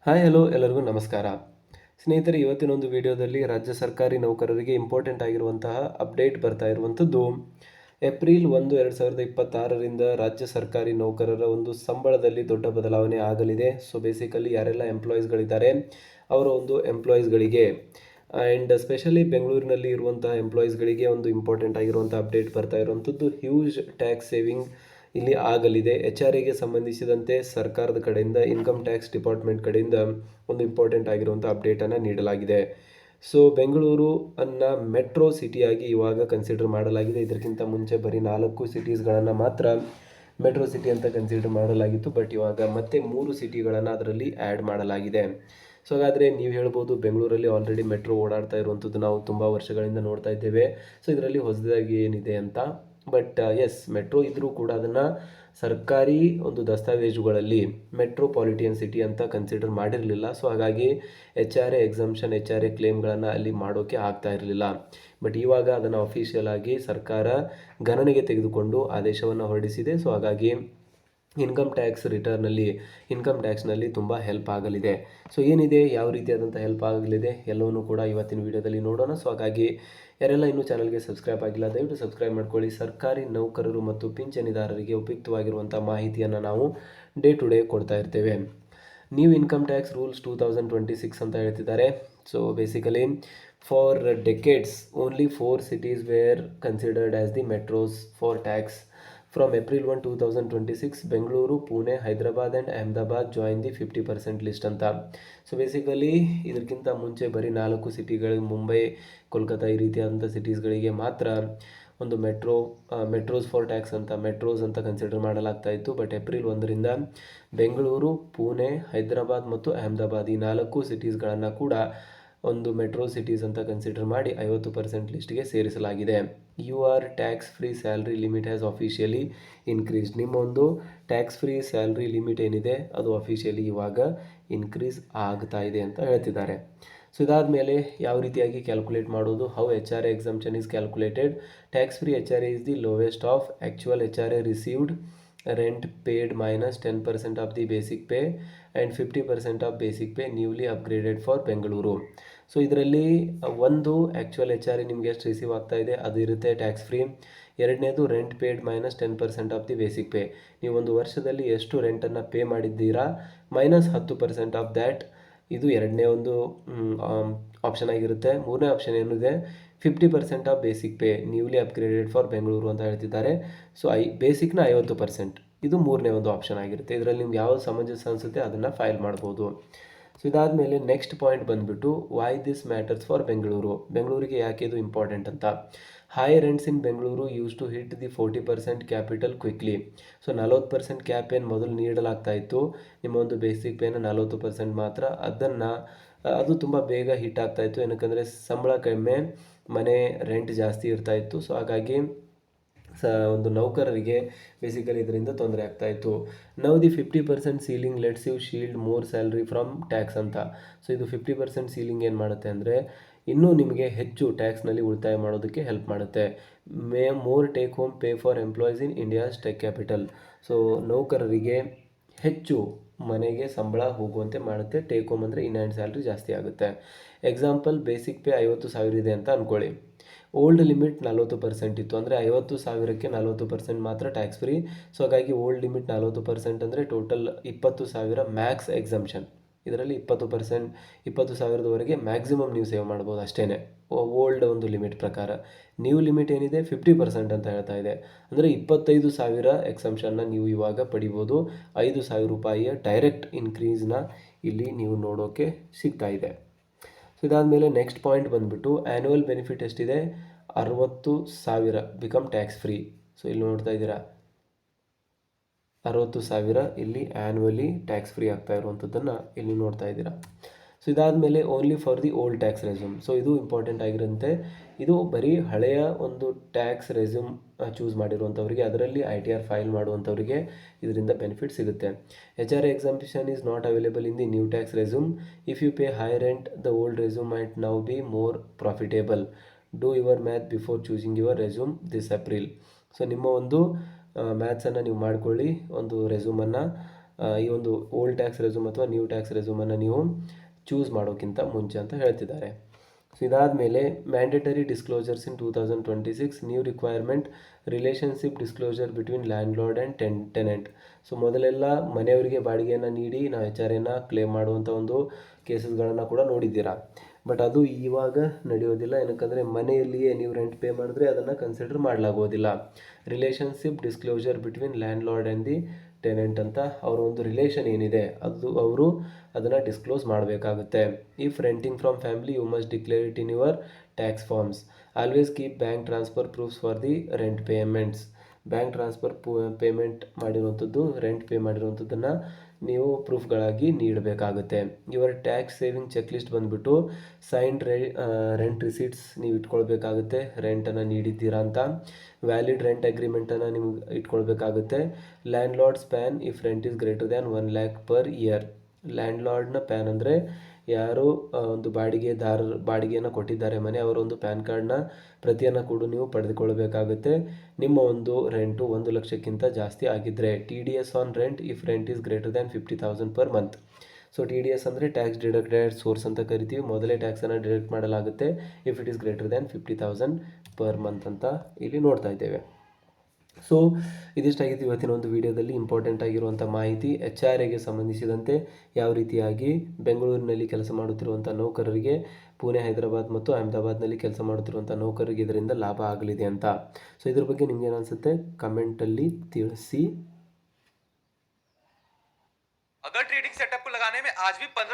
Hi hello ಎಲ್ಲರಿಗೂ ನಮಸ್ಕಾರ. ಸ್ನೇಹಿತರೆ, ಇವತ್ತಿನ ಒಂದು ವಿಡಿಯೋದಲ್ಲಿ ರಾಜ್ಯ ಸರ್ಕಾರಿ ನೌಕರರಿಗೆ ಇಂಪಾರ್ಟೆಂಟ್ ಆಗಿರುವಂತಹ ಅಪ್ಡೇಟ್ ಬರ್ತಾ ಇರುವಂಥದ್ದು. ಏಪ್ರಿಲ್ 1, 2026ರಿಂದ ರಾಜ್ಯ ಸರ್ಕಾರಿ ನೌಕರರ ಒಂದು ಸಂಬಳದಲ್ಲಿ ದೊಡ್ಡ ಬದಲಾವಣೆ ಆಗಲಿದೆ. ಸೊ ಬೇಸಿಕಲಿ ಯಾರೆಲ್ಲ ಎಂಪ್ಲಾಯೀಸ್ಗಳಿದ್ದಾರೆ ಅವರ ಒಂದು ಎಂಪ್ಲಾಯೀಸ್ಗಳಿಗೆ ಆ್ಯಂಡ್ ಸ್ಪೆಷಲಿ ಬೆಂಗಳೂರಿನಲ್ಲಿ ಇರುವಂತಹ ಎಂಪ್ಲಾಯೀಸ್ಗಳಿಗೆ ಒಂದು ಇಂಪಾರ್ಟೆಂಟ್ ಆಗಿರುವಂಥ ಅಪ್ಡೇಟ್ ಬರ್ತಾ ಇರುವಂಥದ್ದು. ಹ್ಯೂಜ್ ಟ್ಯಾಕ್ಸ್ ಸೇವಿಂಗ್ ಇಲ್ಲಿ ಆಗಲಿದೆ. HR ಗೆ ಸಂಬಂಧಿಸಿದಂತೆ ಸರ್ಕಾರದ ಕಡೆಯಿಂದ, ಇನ್ಕಮ್ ಟ್ಯಾಕ್ಸ್ ಡಿಪಾರ್ಟ್ಮೆಂಟ್ ಕಡೆಯಿಂದ ಒಂದು ಇಂಪಾರ್ಟೆಂಟ್ ಆಗಿರುವಂಥ ಅಪ್ಡೇಟನ್ನು ನೀಡಲಾಗಿದೆ. ಸೊ ಬೆಂಗಳೂರು ಅನ್ನು ಮೆಟ್ರೋ ಸಿಟಿಯಾಗಿ ಇವಾಗ ಕನ್ಸಿಡರ್ ಮಾಡಲಾಗಿದೆ. ಇದಕ್ಕಿಂತ ಮುಂಚೆ ಬರೀ 4 ಸಿಟೀಸ್ಗಳನ್ನು ಮಾತ್ರ ಮೆಟ್ರೋ ಸಿಟಿ ಅಂತ ಕನ್ಸಿಡರ್ ಮಾಡಲಾಗಿತ್ತು. ಬಟ್ ಇವಾಗ ಮತ್ತೆ 3 ಸಿಟಿಗಳನ್ನು ಅದರಲ್ಲಿ ಆ್ಯಡ್ ಮಾಡಲಾಗಿದೆ. ಸೊ ಹಾಗಾದರೆ ನೀವು ಹೇಳ್ಬೋದು, ಬೆಂಗಳೂರಲ್ಲಿ ಆಲ್ರೆಡಿ ಮೆಟ್ರೋ ಓಡಾಡ್ತಾ ಇರುವಂಥದ್ದು ನಾವು ತುಂಬ ವರ್ಷಗಳಿಂದ ನೋಡ್ತಾ ಇದ್ದೇವೆ. ಸೊ ಇದರಲ್ಲಿ ಹೊಸದಾಗಿ ಏನಿದೆ ಅಂತ. ಬಟ್ ಎಸ್, ಮೆಟ್ರೋ ಇದ್ದರೂ ಕೂಡ ಅದನ್ನು ಸರ್ಕಾರಿ ಒಂದು ದಸ್ತಾವೇಜುಗಳಲ್ಲಿ ಮೆಟ್ರೋಪಾಲಿಟಿಯನ್ ಸಿಟಿ ಅಂತ ಕನ್ಸಿಡರ್ ಮಾಡಿರಲಿಲ್ಲ. ಸೊ ಹಾಗಾಗಿ HR ಎಕ್ಸಂಪ್ಷನ್, HR ಕ್ಲೇಮ್ಗಳನ್ನು ಅಲ್ಲಿ ಮಾಡೋಕ್ಕೆ ಆಗ್ತಾ ಇರಲಿಲ್ಲ. ಬಟ್ ಇವಾಗ ಅದನ್ನು ಅಫಿಷಿಯಲ್ ಆಗಿ ಸರ್ಕಾರ ಗಣನೆಗೆ ತೆಗೆದುಕೊಂಡು ಆದೇಶವನ್ನು ಹೊರಡಿಸಿದೆ. ಸೊ ಹಾಗಾಗಿ ಇನ್ಕಮ್ ಟ್ಯಾಕ್ಸ್ನಲ್ಲಿ ತುಂಬ ಹೆಲ್ಪ್ ಆಗಲಿದೆ. ಸೊ ಏನಿದೆ, ಯಾವ ರೀತಿಯಾದಂಥ ಹೆಲ್ಪ್ ಆಗಲಿದೆ ಎಲ್ಲವನ್ನೂ ಕೂಡ ಇವತ್ತಿನ ವಿಡಿಯೋದಲ್ಲಿ ನೋಡೋಣ. ಸೊ ಹಾಗಾಗಿ ಯಾರೆಲ್ಲ ಇನ್ನೂ ಚಾನಲ್ಗೆ ಸಬ್ಸ್ಕ್ರೈಬ್ ಆಗಿಲ್ಲ, ದಯವಿಟ್ಟು ಸಬ್ಸ್ಕ್ರೈಬ್ ಮಾಡ್ಕೊಳ್ಳಿ. ಸರ್ಕಾರಿ ನೌಕರರು ಮತ್ತು ಪಿಂಚಣಿದಾರರಿಗೆ ಉಪಯುಕ್ತವಾಗಿರುವಂಥ ಮಾಹಿತಿಯನ್ನು ನಾವು ಡೇ ಟು ಡೇ ಕೊಡ್ತಾ ಇರ್ತೇವೆ. ನ್ಯೂ ಇನ್ಕಮ್ ಟ್ಯಾಕ್ಸ್ ರೂಲ್ಸ್ 2026 ಅಂತ ಹೇಳ್ತಿದ್ದಾರೆ. So basically for decades only 4 cities were considered as the metros for tax. From April 1, 2026, Bengaluru, Pune, Hyderabad and Ahmedabad join the 50% list ಅಂತ. ಸೊ ಬೇಸಿಕಲಿ ಇದಕ್ಕಿಂತ ಮುಂಚೆ ಬರೀ 4 ಸಿಟಿಗಳು, ಮುಂಬೈ, ಕೋಲ್ಕತ್ತಾ ಈ ರೀತಿಯಾದಂಥ ಸಿಟೀಸ್ಗಳಿಗೆ ಮಾತ್ರ ಒಂದು ಮೆಟ್ರೋಸ್ ಫಾರ್ ಟ್ಯಾಕ್ಸ್ ಅಂತ, ಮೆಟ್ರೋಸ್ ಅಂತ ಕನ್ಸಿಡರ್ ಮಾಡಲಾಗ್ತಾ ಇತ್ತು. ಬಟ್ ಏಪ್ರಿಲ್ 1ರಿಂದ ಬೆಂಗಳೂರು, ಪುಣೆ, ಹೈದರಾಬಾದ್ ಮತ್ತು ಅಹಮದಾಬಾದ್ ಈ 4 ಸಿಟೀಸ್ಗಳನ್ನು ಕೂಡ ಒಂದು ಮೆಟ್ರೋ ಸಿಟೀಸ್ ಅಂತ ಕನ್ಸಿಡರ್ ಮಾಡಿ 50% ಲಿಸ್ಟ್ಗೆ ಸೇರಿಸಲಾಗಿದೆ. Your tax free salary limit has officially increased. ನಿಮ್ಮ ಒಂದು ಟ್ಯಾಕ್ಸ್ ಫ್ರೀ ಸ್ಯಾಲ್ರಿ ಲಿಮಿಟ್ ಏನಿದೆ ಅದು ಅಫಿಷಿಯಲಿ ಇವಾಗ ಇನ್ಕ್ರೀಸ್ ಆಗ್ತಾ ಇದೆ ಅಂತ ಹೇಳ್ತಿದ್ದಾರೆ. ಸೊ ಇದಾದಮೇಲೆ ಯಾವ ರೀತಿಯಾಗಿ ಕ್ಯಾಲ್ಕುಲೇಟ್ ಮಾಡೋದು, how HR exemption is calculated. Tax free HR is the lowest of actual HR received rent paid minus 10% of the basic pay and 50% of basic pay newly upgraded for Bengaluru. So ಇದರಲ್ಲಿ ಒಂದು actual HR ನಿಮಗೆ ಎಷ್ಟು receive ಆಗ್ತಾ ಇದೆ ಅದು ಇರುತ್ತೆ tax free. ಎರಡನೇದು rent paid minus 10% of the basic pay. ನೀವು ಒಂದು ವರ್ಷದಲ್ಲಿ ಎಷ್ಟು ರೆಂಟನ್ನು ಪೇ ಮಾಡಿದ್ದೀರಾ ಮೈನಸ್ 10% ಆಫ್ ದ್ಯಾಟ್, ಇದು ಎರಡನೇ ಒಂದು ಆಪ್ಷನ್ ಆಗಿರುತ್ತೆ. ಮೂರನೇ ಆಪ್ಷನ್ ಏನಿದೆ, 50% of basic pay newly upgraded for Bengaluru ಅಂತ ಹೇಳ್ತಿದ್ದಾರೆ. ಸೊ ಬೇಸಿಕ್ನ 50%, ಇದು ಮೂರನೇ ಒಂದು ಆಪ್ಷನ್ ಆಗಿರುತ್ತೆ. ಇದರಲ್ಲಿ ನಿಮ್ಗೆ ಯಾವುದು ಸಮಂಜಸ ಅನಿಸುತ್ತೆ ಅದನ್ನು ಫೈಲ್ ಮಾಡ್ಬೋದು. ಸೊ ಇದಾದಮೇಲೆ ನೆಕ್ಸ್ಟ್ ಪಾಯಿಂಟ್ ಬಂದುಬಿಟ್ಟು, ವೈ ದಿಸ್ ಮ್ಯಾಟರ್ಸ್ ಫಾರ್ ಬೆಂಗಳೂರಿಗೆ ಯಾಕೆ ಇದು ಇಂಪಾರ್ಟೆಂಟ್ ಅಂತ. High rents in Bengaluru use to hit the 40% capital quickly. So 40% cap ಏನು ಮೊದಲು ನೀಡಲಾಗ್ತಾ ಇತ್ತು, ನಿಮ್ಮ ಒಂದು ಬೇಸಿಕ್ ಪೇನ 40% ಮಾತ್ರ, ಅದು ತುಂಬ ಬೇಗ ಹಿಟ್ ಆಗ್ತಾಯಿತ್ತು. ಏನಕ್ಕಂದರೆ ಸಂಬಳ ಕಡಿಮೆ, ಮನೆ ರೆಂಟ್ ಜಾಸ್ತಿ ಇರ್ತಾಯಿತ್ತು. ಸೊ ಹಾಗಾಗಿ ಒಂದು ನೌಕರರಿಗೆ ಬೇಸಿಕಲಿ ಇದರಿಂದ ತೊಂದರೆ ಆಗ್ತಾಯಿತ್ತು. Now the 50% ceiling lets you shield more salary from tax ಅಂತ. ಸೊ ಇದು 50% ಸೀಲಿಂಗ್ ಏನು ಮಾಡುತ್ತೆ ಅಂದರೆ ಇನ್ನೂ ನಿಮಗೆ ಹೆಚ್ಚು ಟ್ಯಾಕ್ಸ್ನಲ್ಲಿ ಉಳಿತಾಯ ಮಾಡೋದಕ್ಕೆ ಹೆಲ್ಪ್ ಮಾಡುತ್ತೆ. More take home pay for employees in India's tech capital. So ನೌಕರರಿಗೆ ಹೆಚ್ಚು ಮನೆಗೆ ಸಂಬಳ ಹೋಗುವಂತೆ ಮಾಡುತ್ತೆ. ಟೇಕ್ ಹೋಮ್ ಅಂದರೆ ಇನ್ ಹ್ಯಾಂಡ್ ಸ್ಯಾಲ್ರಿ ಜಾಸ್ತಿ ಆಗುತ್ತೆ. ಎಕ್ಸಾಂಪಲ್, ಬೇಸಿಕ್ ಪೇ 50,000 ಇದೆ ಅಂತ ಅಂದ್ಕೊಳ್ಳಿ. ಓಲ್ಡ್ ಲಿಮಿಟ್ 40% ಇತ್ತು, ಅಂದರೆ 50,000ಕ್ಕೆ 40% ಮಾತ್ರ ಟ್ಯಾಕ್ಸ್ ಫ್ರೀ. ಸೊ ಹಾಗಾಗಿ ಓಲ್ಡ್ ಲಿಮಿಟ್ 40% ಅಂದರೆ ಟೋಟಲ್ 20,000 ಮ್ಯಾಕ್ಸ್ ಎಕ್ಸಂಪ್ಷನ್. ಇದರಲ್ಲಿ 20,000ವರೆಗೆ ಮ್ಯಾಕ್ಸಿಮಮ್ ನೀವು ಸೇವ್ ಮಾಡ್ಬೋದು ಅಷ್ಟೇ, ಓಲ್ಡ್ ಒಂದು ಲಿಮಿಟ್ ಪ್ರಕಾರ. ನ್ಯೂ ಲಿಮಿಟ್ ಏನಿದೆ 50% ಅಂತ ಹೇಳ್ತಾ ಇದೆ, ಅಂದರೆ 25,000 ಎಕ್ಸಂಪ್ಷನ್ನ ನೀವು ಇವಾಗ ಪಡಿಬೋದು. 5,000 ರೂಪಾಯಿಯ ಡೈರೆಕ್ಟ್ ಇನ್ಕ್ರೀಸ್ನ ಇಲ್ಲಿ ನೀವು ನೋಡೋಕ್ಕೆ ಸಿಗ್ತಾ ಇದೆ. ಸೊ ಇದಾದಮೇಲೆ ನೆಕ್ಸ್ಟ್ ಪಾಯಿಂಟ್ ಬಂದುಬಿಟ್ಟು, ಆ್ಯನ್ಯುವಲ್ ಬೆನಿಫಿಟ್ ಎಷ್ಟಿದೆ, 60,000 ಬಿಕಮ್ ಟ್ಯಾಕ್ಸ್ ಫ್ರೀ. ಸೊ ಇಲ್ಲಿ ನೋಡ್ತಾ ಇದ್ದೀರಾ 60,000 ಇಲ್ಲಿ ಆ್ಯನ್ಯುವಲಿ ಟ್ಯಾಕ್ಸ್ ಫ್ರೀ ಆಗ್ತಾ ಇರುವಂಥದ್ದನ್ನು ಇಲ್ಲಿ ನೋಡ್ತಾ ಇದ್ದೀರಾ. ಸೊ ಇದಾದಮೇಲೆ only for the old tax resume. So ಇದು ಇಂಪಾರ್ಟೆಂಟ್ ಆಗಿರುತ್ತೆ. ಇದು ಬರೀ ಹಳೆಯ ಒಂದು ಟ್ಯಾಕ್ಸ್ ರೆಸ್ಯೂಮ್ ಚೂಸ್ ಮಾಡಿರುವಂಥವ್ರಿಗೆ, ಅದರಲ್ಲಿ ITR ಫೈಲ್ ಮಾಡುವಂಥವ್ರಿಗೆ ಇದರಿಂದ ಬೆನಿಫಿಟ್ ಸಿಗುತ್ತೆ. HR exemption is not available in the new tax regime. If you pay high rent the old regime might now be more profitable. Do your math before choosing your regime this April. So ನಿಮ್ಮ ಒಂದು ಮ್ಯಾಥ್ಸನ್ನು ನೀವು ಮಾಡ್ಕೊಳ್ಳಿ, ಒಂದು ರೆಸ್ಯೂಮನ್ನು ಈ ಒಂದು old tax regime ಅಥವಾ ನ್ಯೂ ಟ್ಯಾಕ್ಸ್ ರೆಸ್ಯೂಮನ್ನು ನೀವು ಚೂಸ್ ಮಾಡೋಕ್ಕಿಂತ ಮುಂಚೆ ಅಂತ ಹೇಳ್ತಿದ್ದಾರೆ. ಸೊ ಇದಾದಮೇಲೆ mandatory disclosures in 2026 new requirement relationship disclosure between landlord and tenant. So ಮೊದಲೆಲ್ಲ ಮನೆಯವರಿಗೆ ಬಾಡಿಗೆಯನ್ನು ನೀಡಿ ನಾವು HRAನ ಕ್ಲೇಮ್ ಮಾಡುವಂಥ ಒಂದು ಕೇಸಸ್ಗಳನ್ನು ಕೂಡ ನೋಡಿದ್ದೀರಾ. ಬಟ್ ಅದು ಇವಾಗ ನಡೆಯೋದಿಲ್ಲ. ಏನಕ್ಕಂದರೆ ಮನೆಯಲ್ಲಿಯೇ ನೀವು ರೆಂಟ್ ಪೇ ಮಾಡಿದ್ರೆ ಅದನ್ನು ಕನ್ಸಿಡರ್ ಮಾಡಲಾಗೋದಿಲ್ಲ. Relationship disclosure between landlord and the tenant ಅಂತ ಅವರ ಒಂದು ರಿಲೇಷನ್ ಏನಿದೆ ಅದು ಅವರು ಅದನ್ನು ಡಿಸ್ಕ್ಲೋಸ್ ಮಾಡಬೇಕಾಗುತ್ತೆ. If renting from family you must declare it in your tax forms. Always keep bank transfer proofs for the rent payments. Bank transfer payment ಮಾಡಿರುವಂಥದ್ದು, rent pay ಮಾಡಿರುವಂಥದ್ದನ್ನು ನೀವು ಪ್ರೂಫ್ಗಳಾಗಿ ನೀಡಬೇಕಾಗುತ್ತೆ. Your tax saving checklist ಬಂದುಬಿಟ್ಟು signed rent receipts ನೀವು ಇಟ್ಕೊಳ್ಬೇಕಾಗುತ್ತೆ, ರೆಂಟನ್ನು ನೀಡಿದ್ದೀರಾ ಅಂತ. ವ್ಯಾಲಿಡ್ ರೆಂಟ್ ಅಗ್ರಿಮೆಂಟನ್ನು ನಿಮ್ಗೆ ಇಟ್ಕೊಳ್ಬೇಕಾಗುತ್ತೆ. Landlord's PAN if rent is greater than 1 lakh per year. ಲ್ಯಾಂಡ್ ಲಾರ್ಡ್ನ ಪ್ಯಾನ್ ಅಂದರೆ ಯಾರು ಒಂದು ಬಾಡಿಗೆಯನ್ನು ಕೊಟ್ಟಿದ್ದಾರೆ ಮನೆ, ಅವರ ಒಂದು ಪ್ಯಾನ್ ಕಾರ್ಡ್ನ ಪ್ರತಿಯನ್ನು ಕೂಡ ನೀವು ಪಡೆದುಕೊಳ್ಳಬೇಕಾಗುತ್ತೆ. ನಿಮ್ಮ ಒಂದು ರೆಂಟು 1 ಲಕ್ಷಕ್ಕಿಂತ ಜಾಸ್ತಿ ಆಗಿದ್ದರೆ. TDS on rent if rent is greater than 50,000 per month. So TDS ಅಂದರೆ ಟ್ಯಾಕ್ಸ್ ಡಿಡಕ್ಟೆಡ್ ಸೋರ್ಸ್ ಅಂತ ಕರಿತೀವಿ. ಮೊದಲೇ ಟ್ಯಾಕ್ಸನ್ನು ಡಿಡಕ್ಟ್ ಮಾಡಲಾಗುತ್ತೆ if it is greater than 50,000 per month ಅಂತ ಇಲ್ಲಿ ನೋಡ್ತಾ ಇದ್ದೇವೆ. ಸೊ ಇದಿಷ್ಟಾಗಿತ್ತು ಇವತ್ತಿನ ಒಂದು ವಿಡಿಯೋದಲ್ಲಿ ಇಂಪಾರ್ಟೆಂಟ್ ಆಗಿರುವಂಥ ಮಾಹಿತಿ. HRAಗೆ ಸಂಬಂಧಿಸಿದಂತೆ ಯಾವ ರೀತಿಯಾಗಿ ಬೆಂಗಳೂರಿನಲ್ಲಿ ಕೆಲಸ ಮಾಡುತ್ತಿರುವಂಥ ನೌಕರರಿಗೆ, ಪುಣೆ, ಹೈದರಾಬಾದ್ ಮತ್ತು ಅಹಮದಾಬಾದ್ನಲ್ಲಿ ಕೆಲಸ ಮಾಡುತ್ತಿರುವಂಥ ನೌಕರರಿಗೆ ಇದರಿಂದ ಲಾಭ ಆಗಲಿದೆ ಅಂತ. ಸೊ ಇದ್ರ ಬಗ್ಗೆ ನಿಮ್ಗೆ ಏನು ಅನಿಸುತ್ತೆ ಕಮೆಂಟಲ್ಲಿ ತಿಳಿಸಿ. अगर ट्रेडिंग सेटअप को लगाने में आज भी 15